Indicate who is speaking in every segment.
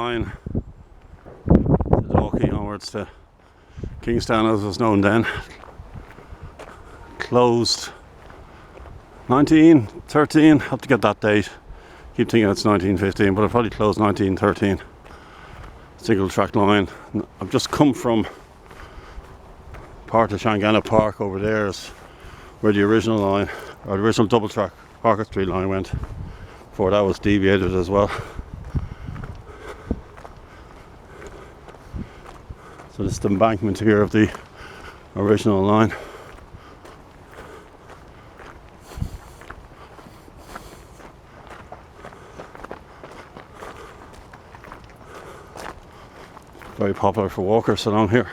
Speaker 1: line to Dalkey onwards to Kingstown as it was known then. Closed 1913, have to get that date. Keep thinking it's 1915, but it probably closed 1913. Single track line. I've just come from part of Shangana Park. Over there is where the original line, or the original double track Parker Street line went, before that was deviated as well. So this is the embankment here of the original line. Very popular for walkers along here.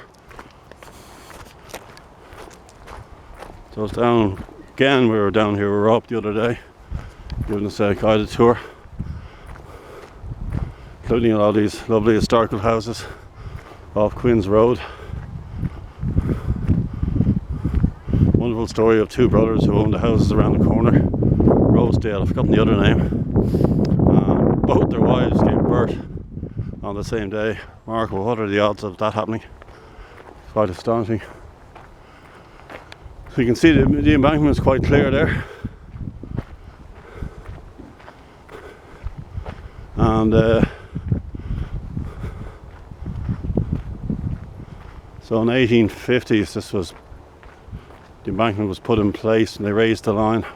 Speaker 1: So it's down again, we were down here, we were up the other day, giving us a guided tour, including a lot of these lovely historical houses off Quinn's Road. Wonderful story of two brothers who owned the houses around the corner. Rosedale, I've forgotten the other name. Both their wives gave birth on the same day. Remarkable. What are the odds of that happening? Quite astonishing. So you can see the embankment is quite clear there. And so in the 1850s the embankment was put in place and they raised the line.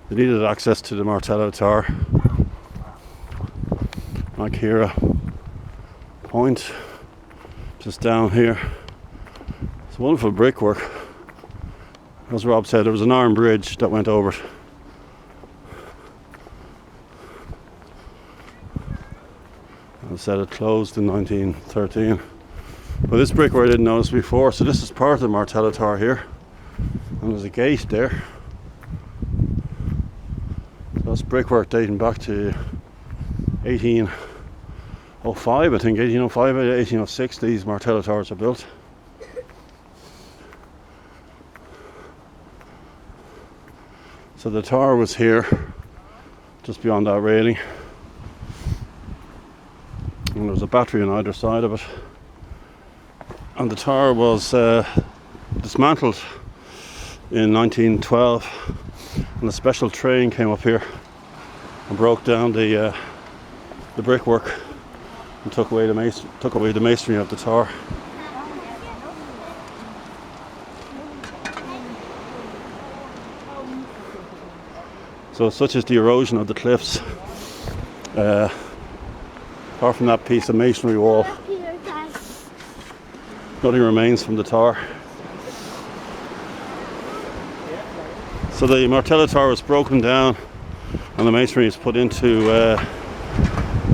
Speaker 1: They needed access to the Martello Tower, Maghera Point, just down here. It's wonderful brickwork. As Rob said, there was an iron bridge that went over it. I said it closed in 1913. But this brickwork I didn't notice before, so this is part of the Martello Tower here. And there's a gate there. So that's brickwork dating back to 1805, I think, 1805, 1806 these Martello Towers are built. So the tower was here, just beyond that railing. And there was a battery on either side of it. And the tower was dismantled in 1912. And a special train came up here and broke down the brickwork and took away the masonry of the tower. So such is the erosion of the cliffs. Apart from that piece of masonry wall, nothing remains from the tower. So the Martello Tower was broken down and the masonry is put into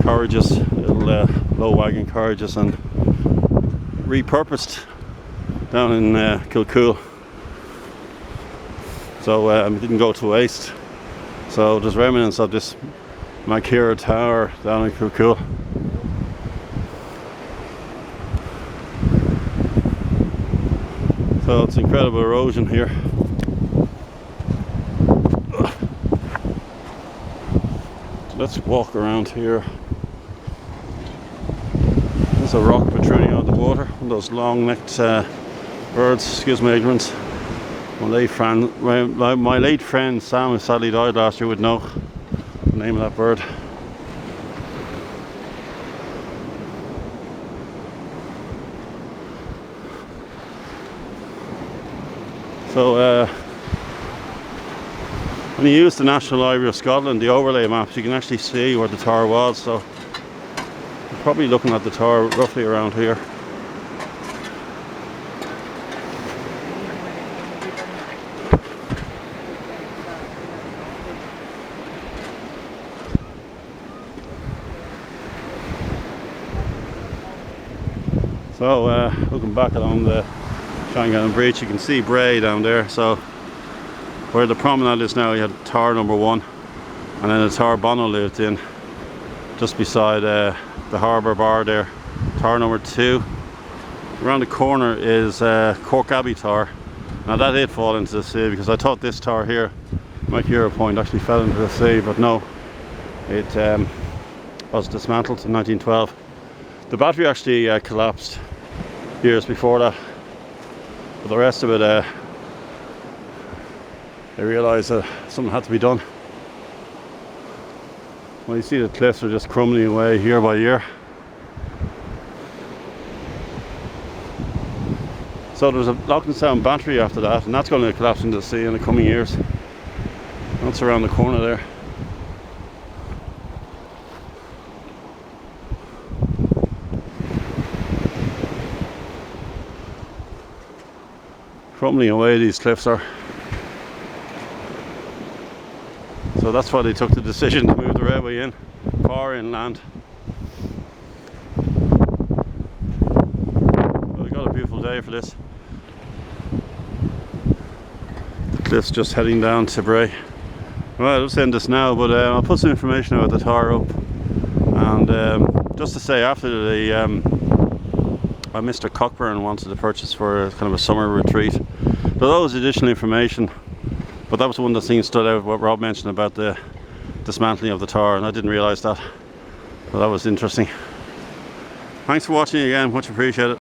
Speaker 1: carriages, little low wagon carriages, and repurposed down in Killcoole. So it didn't go to waste. So there's remnants of this Maghera Tower down in Killcoole. So it's incredible erosion here. So let's walk around here. There's a rock protruding out of the water. One of those long-necked birds, excuse my ignorance. My late friend Sam, who sadly died last year, would know the name of that bird. So when you use the National Library of Scotland, the overlay maps, you can actually see where the tower was. So you're probably looking at the tower roughly around here. So looking back along the Shangana Bridge, you can see Bray down there. So where the promenade is now, you had tower number 1, and then the tower Bono lived in, just beside the harbour bar there. Tower number 2. Around the corner is Cork Abbey Tower. Now that did fall into the sea, because I thought this tower here, Maghera Point, actually fell into the sea, but no, it was dismantled in 1912. The battery actually collapsed years before that, but the rest of it, they realised that something had to be done. Well, you see the cliffs are just crumbling away year by year. So there's a Loughnstown battery after that, and that's going to collapse into the sea in the coming years. That's around the corner there. Crumbling away, these cliffs are. So that's why they took the decision to move the railway in, far inland. Well, we got a beautiful day for this. The cliff's just heading down to Bray. Well, I'll just end this now, but I'll put some information about the tower up. And just to say, after the Mr. Cockburn wanted to purchase for kind of a summer retreat. But that was additional information. But that was one of the things stood out, what Rob mentioned about the dismantling of the tower, and I didn't realise that. But that was interesting. Thanks for watching again, much appreciated.